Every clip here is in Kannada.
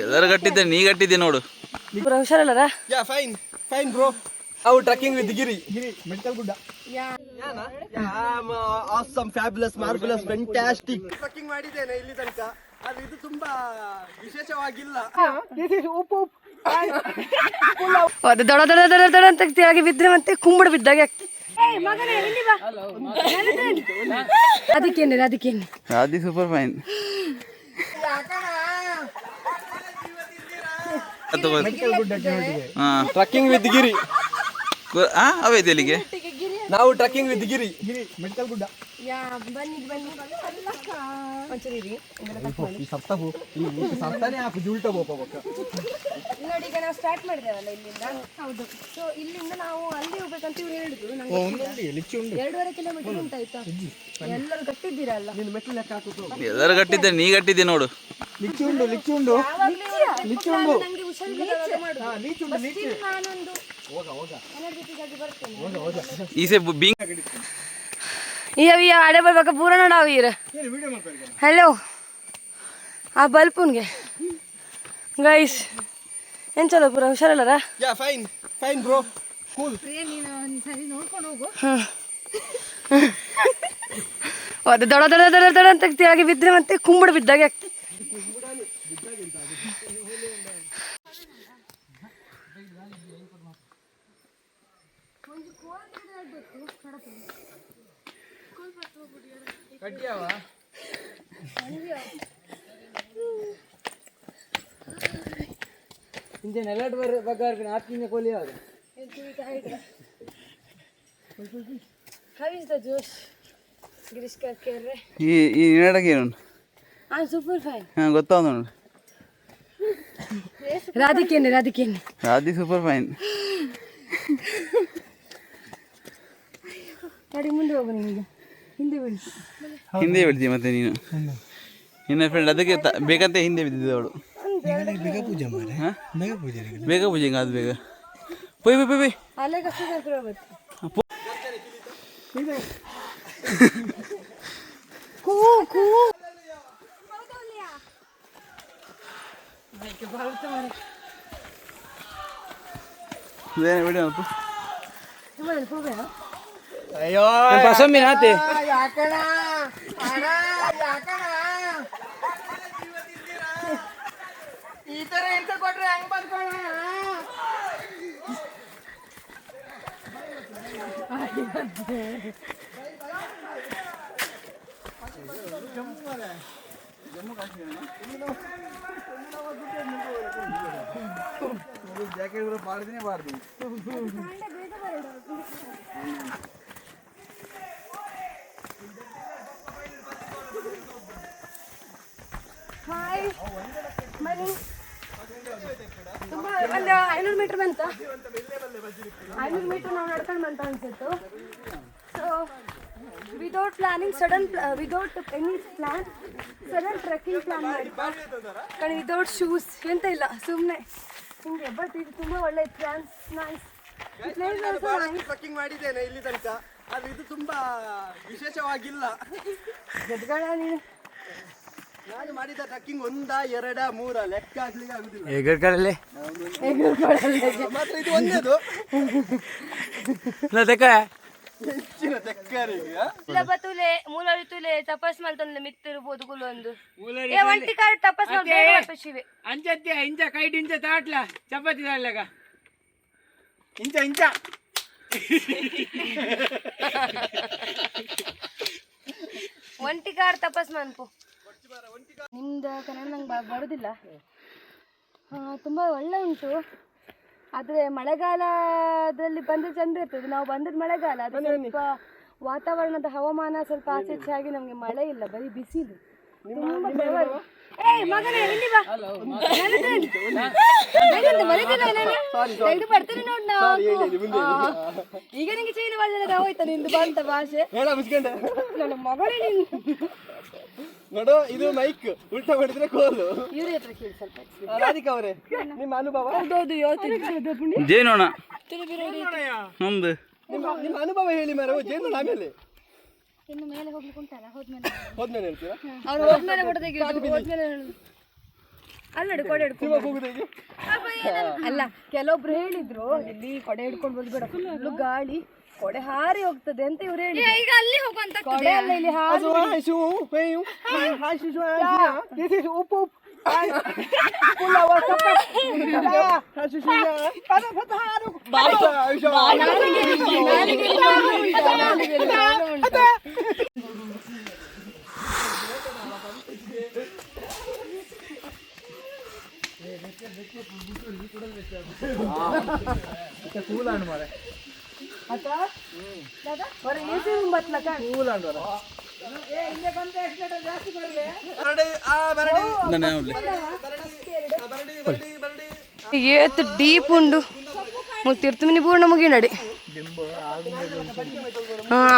ಎಲ್ಲರೂ ಕಟ್ಟಿದ್ದೆ, ನೀ ಕಟ್ಟಿದ್ದೆ ನೋಡು. ಹುಷಾರಲ್ಲ? Fine fine bro. ನಾವು ಟ್ರೆಕ್ಕಿಂಗ್ ವಿತ್ ಗಿರಿ ಮೆಡಿಕಲ್ ಗುಡ್ಡ. Awesome, fabulous, marvellous, fantastic. Trekking ಮಾಡಿದ್ದೇನೆ ಇಲ್ಲಿ ತನಕ, ಆದ್ರೆ ಇದು ತುಂಬಾ ವಿಶೇಷವಾಗಿಲ್ಲ. ದೊಡ ದೊಡ ದೊಡ ದೊಡ ಅಂತ ಕೆಳಗೆ ಬಿದ್ರೆ ಮತ್ತೆ ಕುಂಬಳ ಬಿದ್ದಾಗ ಆಗ್ತದೆ. ಅದಕ್ಕೇನೆ Radhi super fine. Trekking with Giri. ಅವೇ ಇಲ್ಲಿಗೆ ನಾವು ಟ್ರೆಕ್ಕಿಂಗ್ ವಿತ್ ಗಿರಿ ಮೆಡಿಕಲ್ ಗುಡ್ಡ. ನೋಡಿ, ಈಗ ನಾವು ಸ್ಟಾರ್ಟ್ ಮಾಡಿದೇವಲ್ಲ ಇಲ್ಲಿಂದ. ಹೌದು. ಸೊ ಇಲ್ಲಿಂದ ನಾವು ಅಲ್ಲಿ ಹೋಗ್ಬೇಕಂತ ಇವ್ರು ಹೇಳಿದ್ರು. 2.5 ಕಿಲೋಮೀಟರ್ ಉಂಟಾಯ್ತಾ? ಎಲ್ಲರೂ ಕಟ್ಟಿದ್ದೀರಲ್ಲ? ಎಲ್ಲರೂ ಕಟ್ಟಿದ್ದೆ, ನೀ ಕಟ್ಟಿದ್ದೆ ನೋಡು. ಲಿಚ್ಚಿ ಉಂಡು. ನಂಗೆ ಹುಷಾರಿಲ್ಲ, ನಾನೊಂದು ಎನರ್ಜೆಟಿಕ್ ಬರ್ತೇನೆ. ಈಸೆ ಬಿಂಗ್ ಈ ಆಡೆ ಬರ್ಬೇಕ ಪೂರ ನೋಡಾವ ಈರ. ಹಲೋ, ಆ ಬಲ್ಪುನ್ಗೆ ಗೈಸ್ ಏನ್ ಚಲೋ ಪೂರ ಹುಷಾರಲ್ಲ? Fine fine bro, cool. ಅದು ದೊಡ ದೊಡ ದೊಡ ದೊಡ ಅಂತ ಕೆಳಗೆ ಬಿದ್ರೆ ಮತ್ತೆ ಕುಂಬಳ ಬಿದ್ದಾಗ ಆಗ್ತದೆ. ಈ ನಾಟಕ ಏನು? Super fine. ಗೊತ್ತಾವ ನೋಡು. ರಾಧಿಕೇನೆ ರಾಧಿ ಸೂಪರ್ ಫೈನ್. ಗಾಡಿ ಮುಂದೆ ಹೋಗು, ನಿಮಗೆ ಹಿಂದೆ ಬಿಡ್ತೀವಿ ಮತ್ತೆ ನೀನು. ನಿನ್ನ ಫ್ರೆಂಡ್ ಅದಕ್ಕೆ ಬೇಕಂತ ಹಿಂದೆ ಬಿದ್ದಿದ್ದೆ ಅವಳು. ಬೇಗ ಪೂಜೆ ಅದು ಬೇಗ ಪೊಯ್ ಅಯ್ಯೋ ಈ ತರ ಎಂತ ಕೊಟ್ರೆ ಹೆಂಗ್ ಬಂದ್ಕೋಣ? ಜಾಕೆಟ್ ಬಾರ್ದಿನೇ ಬಾರ್ದು. ತುಂಬಾ ಒಂದು 500 ಮೀಟರ್ ಬಂತ. 500 ಮೀಟರ್ ನಾವು ನಡ್ಕೊಂಡು ಬಂತ ಅನ್ಸುತ್ತು. So without planning, without any plan sudden trekking plan ಮಾಡಿ, కానీ ವಿದೌಟ್ ಶೂಸ್ ಎಂತ ಇಲ್ಲ, ಸುಮ್ಮನೆ ಹಿಂಗೆ. ಬಟ್ ಇದು ತುಂಬ ಒಳ್ಳೆ ಪ್ಲಾನ್ಸ್, ನೈಸ್. ಟ್ರೆಕ್ಕಿಂಗ್ ಮಾಡಿದ್ದೇನೆ ಇಲ್ಲಿ ತನಕ, ಆದ್ರೆ ಇದು ತುಂಬಾ ವಿಶೇಷವಾಗಿಲ್ಲ. ನಾನು ಮಾಡಿದ ಟ್ರೆಕ್ಕಿಂಗ್ 1, 2, 3 ಲೆಕ್ಕ ಹಾಕ್ಲಿಕ್ಕೆ ಆಗುದಿಲ್ಲ. ಮಾತ್ರ ಇದು ಒಂದೇದು ತುಲೆ ಮೂಲರಿ ತುಲೆ ತಪಸ್ ಮಲ್ತೊಂದು ಮಿತ್ತಿರ್ಬೋದು ಕುಲೊಂದು ಒಂಟಿ ಕಾರ್ ತಪಸ್ ಮಾಡ್ಬೇಕು ಶಿವೆ ಅಂಚತ್ತೆ ಇಂಚ ಕೈಟ್ ಇಂಚ ತಾಟ್ಲ ಚಪಾತಿ ತಾಡ್ಲಗ ಇಂಚ ಒಂಟಿ ಕಾರ್ ತಪಸ್ ಮನ್ಪು ನಿಮ್ದು ಕನ್ನಡ ನಂಗೆ ಬರೋದಿಲ್ಲ. ತುಂಬ ಒಳ್ಳೆ ಉಂಟು, ಆದರೆ ಮಳೆಗಾಲದಲ್ಲಿ ಬಂದರೆ ಚಂದ ಇರ್ತದೆ. ನಾವು ಬಂದದ್ದು ಮಳೆಗಾಲ, ಅದು ಸ್ವಲ್ಪ ವಾತಾವರಣದ ಹವಾಮಾನ ಸ್ವಲ್ಪ ಆಚೆ ಈಚೆ ಆಗಿ ನಮಗೆ ಮಳೆ ಇಲ್ಲ, ಬರೀ ಬಿಸಿಲು. ತುಂಬ ಬೆವರು. ಮಗನೇ ಇಲ್ಲಿ ಬಾ, ಬರ್ತೀನಿ ನೋಡಿ. ನಾವು ಈಗ ನಿಂಗೆ ಚೈನ ಭಾಷೆ ಹೋಯ್ತಾ ನಿಂದು ಬಂತ ಭಾಷೆ ನನ್ನ ಮಗನೇ ನೀನು ನೋಡು. ಇದು ಮೈಕ್ ಉಲ್ಟಾ ಮಾಡಿದ್ರೆ ಕೋಲು. ಇವ್ರ ಹತ್ರ ಕೇಳಿ ಸ್ವಲ್ಪ. ರಾಧಿಕಾ ಅವರೇ, ನಿಮ್ಮ ಅನುಭವ? ಹೌದೌದು, ಜೇನೋಣ ನಮ್ದು ನಿಮ್ಮ ಅನುಭವ ಹೇಳಿ ಮಾರ. ಜೇನು ಆಮೇಲೆ ಇನ್ನು ಮೇಲೆ ಹೋಗ್ಲಿಕ್ಕೆ ಉಂಟಲ್ಲ, ಹೋದ್ಮೇಲೆ ಹೋದ್ಮೇಲೆ ಹೇಳ್ತೀರಾ? ಅವ್ರು ಹೋದ್ಮೇಲೆ ಫೋಟೋ ತೆಗೆಯೋದು, ಹೋದ್ಮೇಲೆ ಅಲ್ಲಡಿ ಕೊಡೆ ಹಿಡ್ಕೊಂಡು ಅಲ್ಲ, ಕೆಲವೊಬ್ರು ಹೇಳಿದ್ರು ಇಲ್ಲಿ ಕೊಡೆ ಹಿಡ್ಕೊಂಡು ಹೋಗಿ ಬೇಡ, ಫುಲ್ಲು ಗಾಳಿ, ಕೊಡೆ ಹಾರಿ ಹೋಗ್ತದೆ ಅಂತ ಇವ್ರು ಹೇಳಿ. ಈಗ ಅಲ್ಲಿ ಹೋಗುವಂತ ಕೊಡೆ ಅಲ್ಲ, ಇಲ್ಲಿ ಹಾರಿ ಏತ್ ಡೀಪ್ ಉಂಡು ಮುತ್ತಿರ್ತು ಮಿನಿ ಪೂರ್ಣ ಮುಗಿನಡಿ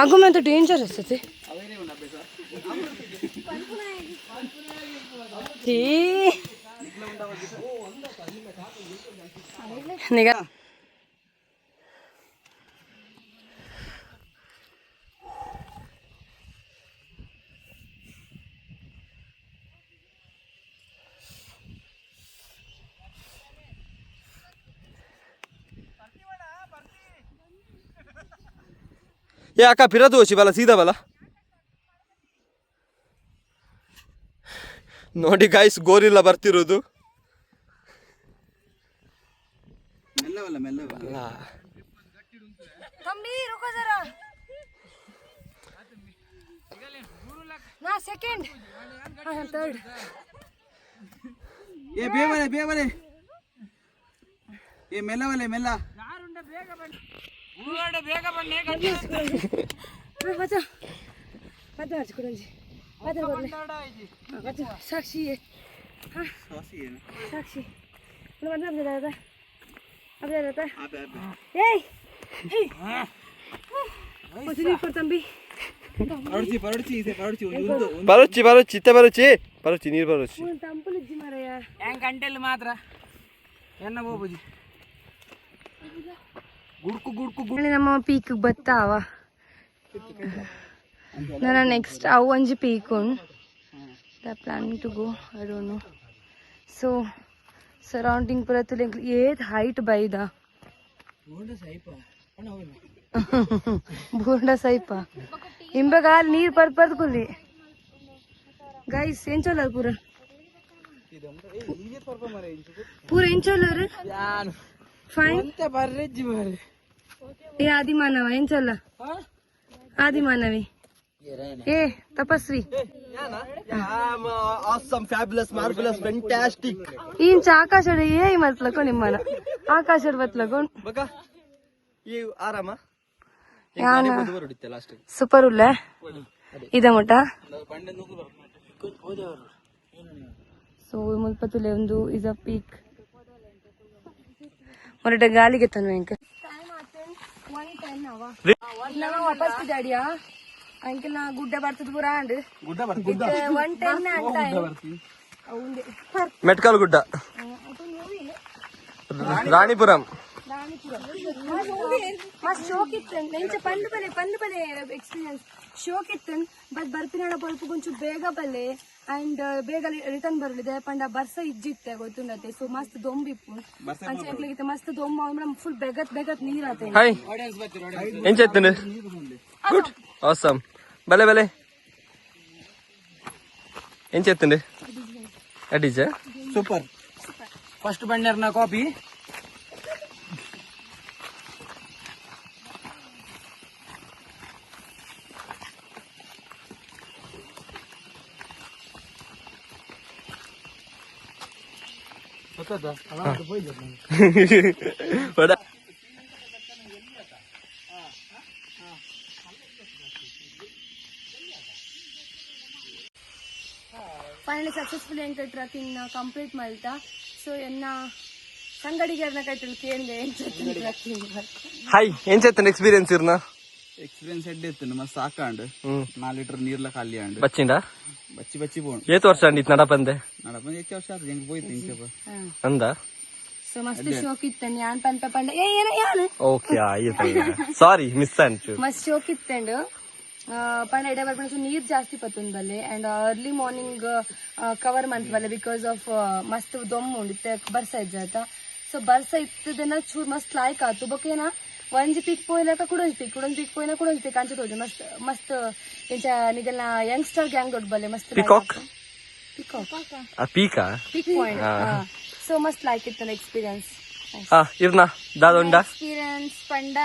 ಆಗುಮಂತ ಡೇಂಜರ್ ಅನ್ಸುತ್ತೆ. ನಿಗ ಏ ಅಕ್ಕ ಪಿರತು ಹೋಚಿ ಬಲ ಸೀದಾ ಬಲ ನೋಡಿ ಗಾಯ್ಸ್, ಗೋರಿಲ್ಲ ಬರ್ತಿರೋದು. ಸೆಕೆಂಡ್ ಥರ್ಡ್ ಏ ಬೇವಲೆ ಬೇವಲೆ ಏ ಮೆಲ್ಲವಲೆ ಮೆಲ್ಲ ಬೇಗ ಬನ್ನಿ. ಸಾಕ್ಷಿ ಸಾಕ್ಷಿ ತಂಬಿ ಬರುಚಿ ಬರುಚಿ ಇತ್ತ ಬರುಚಿ ಬರುಚಿ ನೀರು ಬರುಚಿ ತಂಪುಲಿಜ್ಜಿ ಮಾರಯ್ಯ ಹೆಂಗ್ ಗಂಟೆಲ್ಲಿ ಮಾತ್ರ ಎನ್ನ ಹೋಗುದು ಗುಡ್ಕು ಗುಡ್ಕು ನಮ್ಮ ಪೀಕ್ ಬತ್ತಾವ ನನ್ನ ನೆಕ್ಸ್ಟ್ ಅವು ಒಂಜಿ ಪೀಕ್ ಉಂಡು planning to go I don't know. So surrounding ಪೂರ ತುಲೆ ಏತ್ ಹೈಟ್ ಬೈದ ಬೂಂಡ ಸೈಪ ಇಂಬೆಗಾಲ್ ನೀರ್ ಪರ್ಪದ್ ಕುಲ್ಲಿ ಗೈಸ್ ಏನ್ ಚೋಲರ್ ಪೂರ ಪೂರ ಏನ್ ಚೋಲರ್ ಫೈನ್ ಏ ಆದಿ ಮಾನವ ಏನ್ ಚೊಲ್ಲ ಆದಿ ಮಾನವಿ ಏ ತಪಸ್ವಿ awesome fabulous marvelous fantastic ಇಂಚ ಆಕಾಶಡ್ ಏ ಮತ್ಲಕೊ ನಿಮ್ಮನ ಆಕಾಶಡ್ ಬತ್ಲಕೊ ಬಕ ಈ ಆರಾಮ ಯಾನ ಸೂಪರ್ ಉಲ್ಲ ಇದ ಮುಟ ಸೊ ಮುಲ್ಪತುಲೆ ಒಂದು ಇಸ್ ಅ ಪೀಕ್ ಮೊರಟ ಗಾಲಿಗೆ ತನು ಎಂಕ ವಾಪಸ್ ದಾಡಿಯಾ ಅಂಕಲ್ ನಾ ಗುಡ್ಡ ಬರ್ತದ ಪೂರ ಅಂಡ್ 110 ಅಂತ ಮೆಟ್ಕಲ್ ಗುಡ್ಡ ರಾಣಿಪುರಂ ಮಸ್ತ್ ಶೋಕ್ ಇತ್ತು ನೆಂಚ ಪಂಡು ಬಲೆ ಎಕ್ಸ್ಪೀರಿಯನ್ಸ್ ಶೋಕ್ ಇತ್ತು ಬಟ್ ಬರ್ಪಿನ ಪೊಲ್ಪ ಕೊಂಚ ಬೇಗ ಬಲೆ ಅಂಡ್ ಬೇಗ ರಿಟರ್ನ್ ಬರಲಿದೆ ಪಂಡ ಬರ್ಸ ಇಜ್ಜಿತ್ತೆ ಗೊತ್ತುಂಡತೆ ಸೊ ಮಸ್ತ್ ದೊಂಬಿಪ್ಪು ಅಂಚೆ ಮಸ್ತ್ ದೊಂಬ ಫುಲ್ ಬೆಗತ್ ನೀರ್ ಆತ ಹಾಯ್ ಏನ್ చేస్తుంది గుడ్ awesome భలే భలే ఏం చేస్తుంది అడిజా ಸೂಪರ್ ಫಸ್ಟ್ ಬಂಡರ್ನ ಕಾಪಿ ಫೈನಲಿ ಸಕ್ಸಸ್ಫುಲ್ ಎಂಕ ಟ್ರಕ್ಕಿಂಗ್ ಕಂಪ್ಲೀಟ್ ಮಾಡ್ತಾ ಸೊ ಎನ್ನ ಸಂಗಡಿಗರನ್ನ ಕಟ್ಟಲು ಕೇಳಿದೆ ಟ್ರಕ್ಕಿಂಗ್ ಹಾಯ್ ಏನ್ చేస్తుంది ఎక్స్పీరియన్స్ ఇర్నా ಎಕ್ಸ್ಪೀರಿಯನ್ಸ್ ಎಡ್ಡೆ ಇತ್ತು ಮಸ್ತ್ ಸಾಕಾಂಡ್ 4 ಲೀಟರ್ ನೀರ್ಲ ಖಾಲಿ ಆಂಡ್ ಬಚ್ಚಿಂಡ ಬಚ್ಚಿ ಪೋಣ್ ಏತ್ ವರ್ಷ ಅಂಡಿ ನಡಪಂದೆ ಹೆಚ್ಚು ವರ್ಷ ಆಯ್ತು ಹೆಂಗ್ ಹೋಯ್ತು ಇಂಚಪ್ಪ ಅಂದ ಸೊ ಮಸ್ತ್ ಶೋಕ್ ಇತ್ತು ಯಾನ್ ಪಂಡ ಏನ ಯಾನು ಓಕೆ ಆಯ್ತು ಸಾರಿ ಮಿಸ್ ಆಯ್ತು ಮಸ್ತ್ ಶೋಕ್ ಇತ್ತಂಡು ಪಂಡ ಎಡೆ ಬರ್ಪಣ ನೀರ್ ಜಾಸ್ತಿ ಪತ್ತುಂಡು ಬಲ್ಲೆ and early morning cover month ಬಲ್ಲೆ ಬಿಕಾಸ್ ಆಫ್ ಮಸ್ತ್ ದೊಮ್ಮು ಉಂಡು ಇತ್ತೆ ಬರ್ಸ ಇಜ್ಜಾತ ಸೊ ಬರ್ಸ ಇತ್ತದನ್ನ ಚೂರ್ ಮಸ್ತ್ ಲಾಯ್ಕ್ ಆತು ಬೊಕೇನ ಒಂಜಿ ಪೀಕ್ ಪೋಯ್ಲಕ ಕುಡೊಂಜಿ ಪೀಕ್ ಪೋಯ್ನ ಕುಡೊಂಜಿ ಪೀಕ್ ಅಂಚ ತೋಜು ಮಸ್ತ್ ಮಸ್ತ್ ಇಂಚ ನಿಗಲ್ನ ಯಂಗ್ಸ್ಟರ್ ಗ್ಯಾಂಗ್ ದೊಡ್ಡ ಬಲ್ಲೆ ಮಸ್ತ್ ಪಿಕಾಕ್ ಪಾಯಿಂಟ್ ಸೊ ಮಸ್ತ್ ಲೈಕ್ ಇತ್ತಲ್ಲ ಎಕ್ಸ್ಪೀರಿಯನ್ಸ್ ಇರ್ನ ದಾದೊಂಡ ಎಕ್ಸ್ಪೀರಿಯನ್ಸ್ ಪಂಡ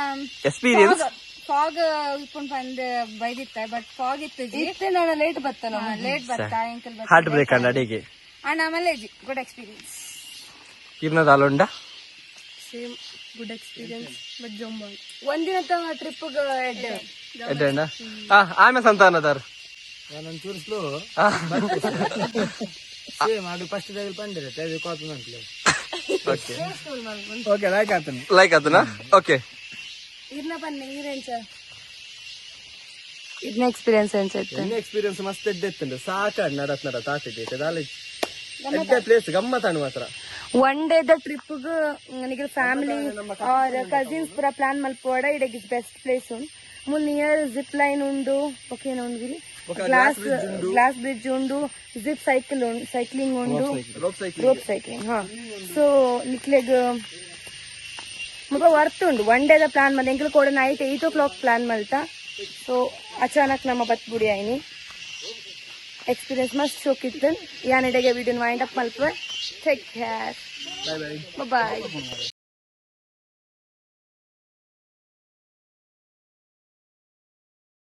ಎಕ್ಸ್ಪೀರಿಯನ್ಸ್ ಫಾಗ್ ಇಪ್ಪುಂಡು ಪಂಡ್ ಬೈದಿತ್ತ ಬಟ್ ಫಾಗ್ ಇತ್ತೆ ನಾನು ಲೇಟ್ ಬತ್ತನ ಲೇಟ್ ಬತ್ತ ಎಂಕಲ್ ಬತ್ತ ಹಾರ್ಟ್ ಬ್ರೇಕ್ ಅಂಡ ಅಡಿಗೆ ಅಂಡ್ ಆಮೇಲೆ ಗುಡ್ ಎಕ್ಸ್ಪೀರಿಯನ್ಸ್ ಇರ್ನ ದಾಲೊಂಡ ಸೇಮ್ ಗುಡ್ ಎಕ್ಸ್ಪೀರಿಯನ್ಸ್ ಬಟ್ ಜೊಂಬ ಒಂದಿನ ಟ್ರಿಪ್ ಎಡ್ಡ ಆಮೆ ಸಂತಾನದಾರ ಒಂಚೂರು ಸ್ಲೋ ಮಾಡು ಫಸ್ಟ್ ಟೈಮ್ ಪಂಡಿರತ್ತೆ ಅದು ಕೋತನಂತಲೇ ಓಕೆ ಓಕೆ ಲೈಕ್ ಆತನ ಲೈಕ್ ಆತನ ಓಕೆ ಇರ್ನ ಬನ್ನಿ ನೀರೆಂಚ ಇದನ್ನ ಎಕ್ಸ್ಪೀರಿಯನ್ಸ್ ಅನ್ಸುತ್ತೆ ಇನ್ನ ಎಕ್ಸ್ಪೀರಿಯನ್ಸ್ ಮಸ್ತ್ ಎಡ್ಡೆತ್ತಂಡು ಸಾಕಾಡ್ ನಡತ್ ಆಟಿಗೆ ದಾಲಿ ಎಡ್ಡೆ ಪ್ಲೇಸ್ ಗಮ್ಮತ್ತಾನು ಮಾತ್ರ ಒನ್ ಡೇ ದ ಟ್ರಿಪ್ ನನಗೆ ಫ್ಯಾಮಿಲಿ ಆರ್ ಕಸಿನ್ಸ್ ಪೂರ ಪ್ಲಾನ್ ಮಲ್ಪೋಡ ಇಡಗೆ ಬೆಸ್ಟ್ ಪ್ಲೇಸ್ ಉಂಡು ಮುನ್ ನಿಯರ್ ಜಿಪ್ ಲೈನ್ ಉಂಡು ಓಕೆ ಉಂಡು ಗ್ಲಾಸ್ ಬ್ರಿಡ್ಜ್ ಉಂಡು ಜಿಪ್ ಸೈಕ್ಲಿಂಗ್ ಉಂಡು ರೋಪ್ ಸೈಕ್ಲಿಂಗ್ ಹಾ ಸೊ ನಿಕ್ಲೆಗ್ ಮುಗ ವರ್ತ್ ಉಂಡು ಒನ್ ಡೇ ದ ಪ್ಲಾನ್ ಮಲ್ತ ಎಂಕಲ್ ಕೂಡ ನೈಟ್ 8 o'clock ಪ್ಲಾನ್ ಮಲ್ತ ಸೊ ಅಚಾನಕ್ ನಮ್ಮ ಬತ್ ಬುಡಿ ಆಯ್ನಿ ಎಕ್ಸ್ಪೀರಿಯನ್ಸ್ ಮಸ್ತ್ ಶೋಕಿತ್ತು ಯಾನೆಡೆಗೆ ವಿಡಿಯೋನ ವೈಂಡ್ ಅಪ್ ಮಲ್ಪುವೆ ಟೇಕ್ ಕೇರ್ ಬೈ